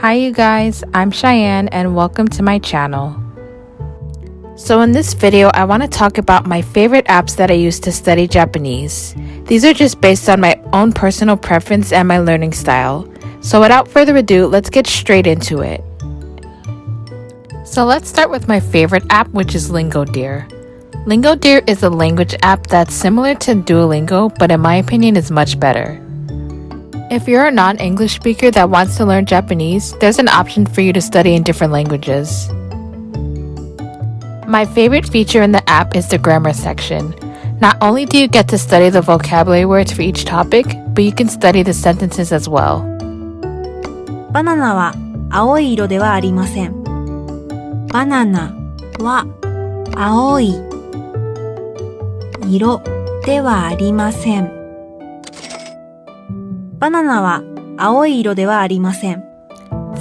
Hi you guys, I'm Cheyenne and welcome to my channel. So in this video, I want to talk about my favorite apps that I use to study Japanese. These are just based on my own personal preference and my learning style. So without further ado, let's get straight into it. So let's start with my favorite app, which is LingoDeer. LingoDeer is a language app that's similar to Duolingo, but in my opinion is much better. If you're a non-English speaker that wants to learn Japanese, there's an option for you to study in different languages. My favorite feature in the app is the grammar section. Not only do you get to study the vocabulary words for each topic, but you can study the sentences as well. バナナは青い色ではありません。バナナは青い色ではありません。バナナは青い色ではありません。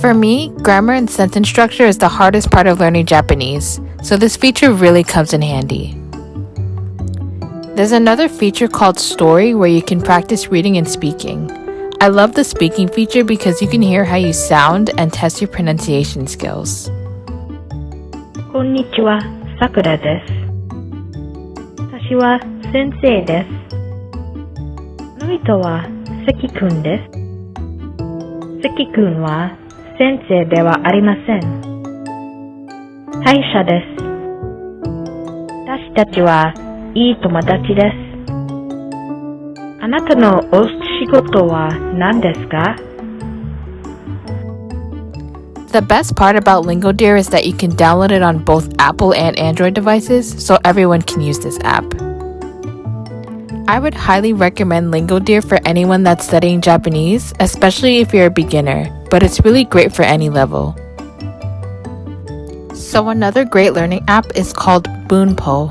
For me, grammar and sentence structure is the hardest part of learning Japanese, so this feature really comes in handy. There's another feature called Story where you can practice reading and speaking. I love the speaking feature because you can hear how you sound and test your pronunciation skills. こんにちは、さくらです。私は先生です。の人は関くんです。関くんは先生ではありません。歯医者です。私たちはいい友達です。あなたのお仕事は何ですか? The best part about LingoDeer is that you can download it on both Apple and Android devices, so everyone can use this app. I would highly recommend LingoDeer for anyone that's studying Japanese, especially if you're a beginner, but it's really great for any level. So another great learning app is called Bunpo.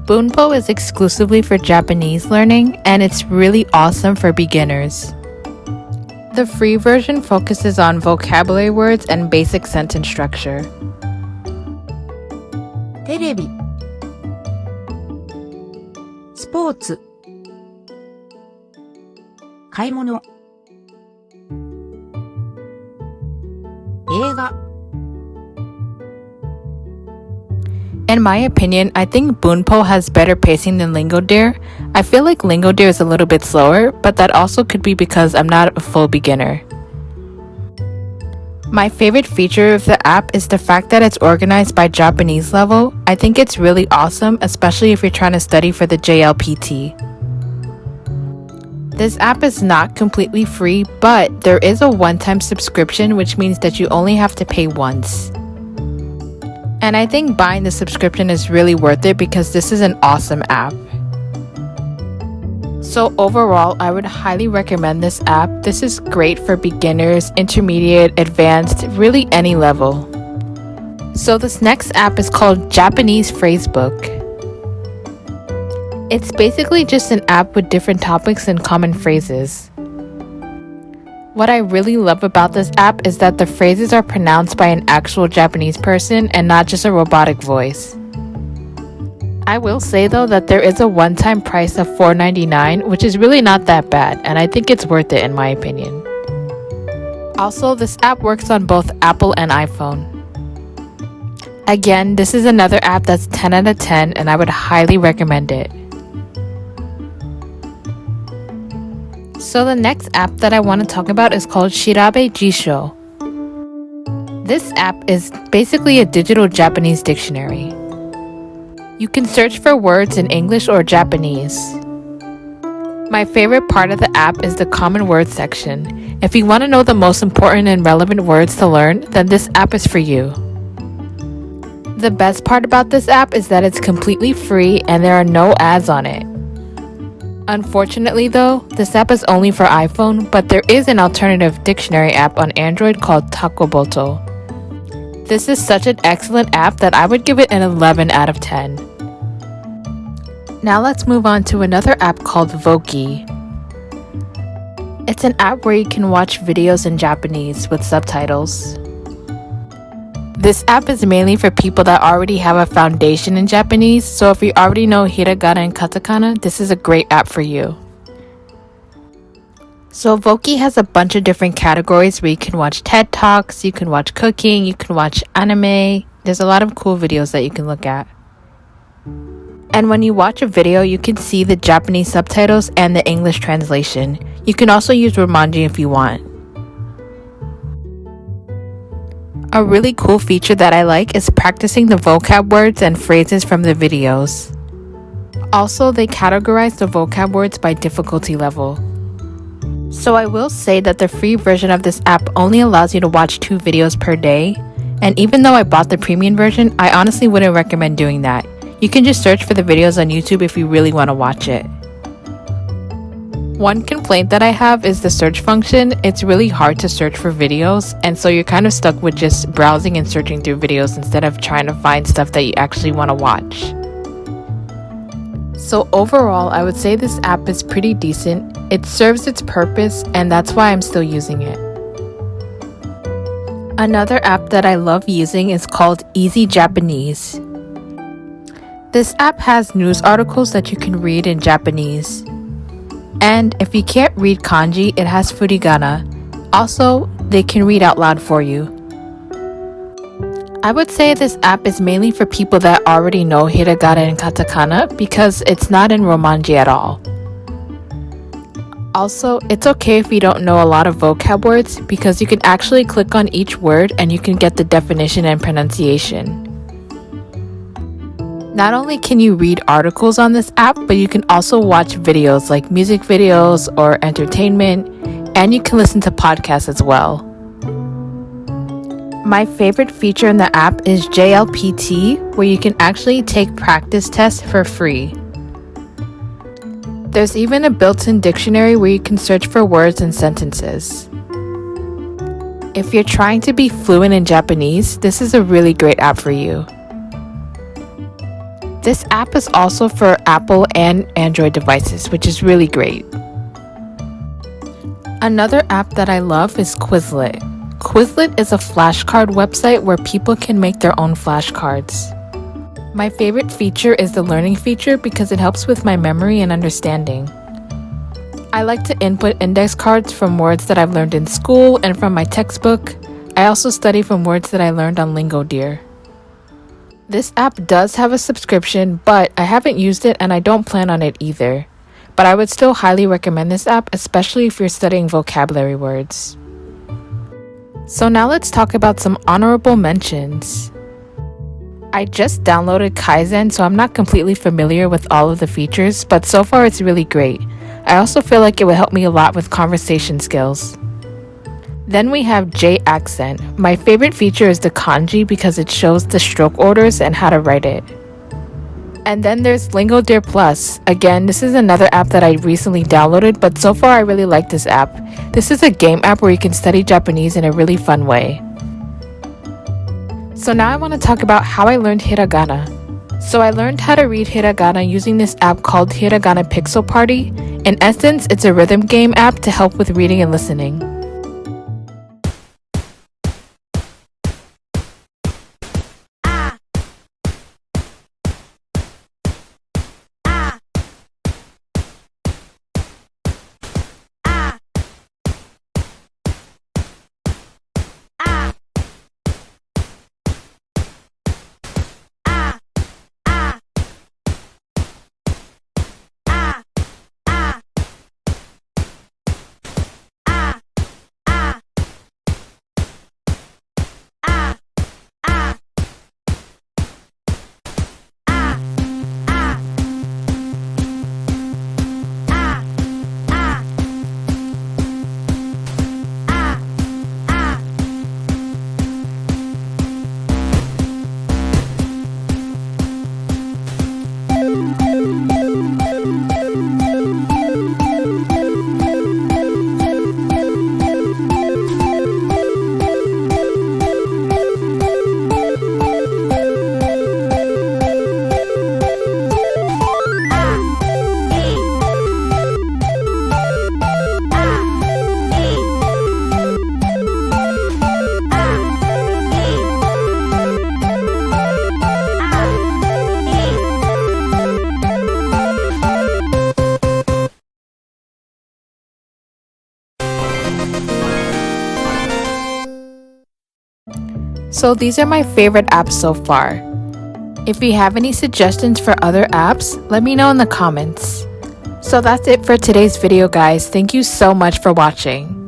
Bunpo is exclusively for Japanese learning, and it's really awesome for beginners. The free version focuses on vocabulary words and basic sentence structure. テレビスポーツ買い物映画 In my opinion, I think Bunpo has better pacing than LingoDeer. I feel like LingoDeer is a little bit slower, but that also could be because I'm not a full beginner. My favorite feature of the app is the fact that it's organized by Japanese level. I think it's really awesome, especially if you're trying to study for the JLPT. This app is not completely free, but there is a one-time subscription, which means that you only have to pay once. And I think buying the subscription is really worth it because this is an awesome app. So overall, I would highly recommend this app. This is great for beginners, intermediate, advanced, really any level. So this next app is called Japanese Phrasebook. It's basically just an app with different topics and common phrases. What I really love about this app is that the phrases are pronounced by an actual Japanese person and not just a robotic voice. I will say though that there is a one-time price of $4.99, which is really not that bad, and I think it's worth it in my opinion. Also, this app works on both Apple and iPhone. Again, this is another app that's 10 out of 10 and I would highly recommend it. So the next app that I want to talk about is called Shirabe Jisho. This app is basically a digital Japanese dictionary. You can search for words in English or Japanese. My favorite part of the app is the common words section. If you want to know the most important and relevant words to learn, then this app is for you. The best part about this app is that it's completely free and there are no ads on it. Unfortunately though, this app is only for iPhone, but there is an alternative dictionary app on Android called Takoboto. This is such an excellent app that I would give it an 11 out of 10. Now let's move on to another app called Voiky. It's an app where you can watch videos in Japanese with subtitles. This app is mainly for people that already have a foundation in Japanese, so if you already know Hiragana and Katakana, this is a great app for you. So Voiky has a bunch of different categories where you can watch TED Talks, you can watch cooking, you can watch anime. There's a lot of cool videos that you can look at. And when you watch a video, you can see the Japanese subtitles and the English translation. You can also use Romanji if you want. A really cool feature that I like is practicing the vocab words and phrases from the videos. Also, they categorize the vocab words by difficulty level. So I will say that the free version of this app only allows you to watch 2 videos per day. And even though I bought the premium version, I honestly wouldn't recommend doing that. You can just search for the videos on YouTube if you really want to watch it. One complaint that I have is the search function. It's really hard to search for videos, and so you're kind of stuck with just browsing and searching through videos instead of trying to find stuff that you actually want to watch. So overall, I would say this app is pretty decent. It serves its purpose, and that's why I'm still using it. Another app that I love using is called Easy Japanese. This app has news articles that you can read in Japanese. And if you can't read kanji, it has Hiragana. Also, they can read out loud for you. I would say this app is mainly for people that already know Hiragana and Katakana because it's not in Romanji at all. Also, it's okay if you don't know a lot of vocab words because you can actually click on each word and you can get the definition and pronunciation. Not only can you read articles on this app, but you can also watch videos like music videos or entertainment, and you can listen to podcasts as well. My favorite feature in the app is JLPT, where you can actually take practice tests for free. There's even a built-in dictionary where you can search for words and sentences. If you're trying to be fluent in Japanese, this is a really great app for you. This app is also for Apple and Android devices, which is really great. Another app that I love is Quizlet. Quizlet is a flashcard website where people can make their own flashcards. My favorite feature is the learning feature because it helps with my memory and understanding. I like to input index cards from words that I've learned in school and from my textbook. I also study from words that I learned on LingoDeer. This app does have a subscription, but I haven't used it and I don't plan on it either. But I would still highly recommend this app, especially if you're studying vocabulary words. So now let's talk about some honorable mentions. I just downloaded Kaizen, so I'm not completely familiar with all of the features, but so far it's really great. I also feel like it will help me a lot with conversation skills. Then we have J Accent. My favorite feature is the kanji because it shows the stroke orders and how to write it. And then there's LingoDeer Plus. Again, this is another app that I recently downloaded, but so far I really like this app. This is a game app where you can study Japanese in a really fun way. So now I want to talk about how I learned Hiragana. So I learned how to read Hiragana using this app called Hiragana Pixel Party. In essence, it's a rhythm game app to help with reading and listening. So these are my favorite apps so far. If you have any suggestions for other apps, let me know in the comments. So that's it for today's video, guys. Thank you so much for watching.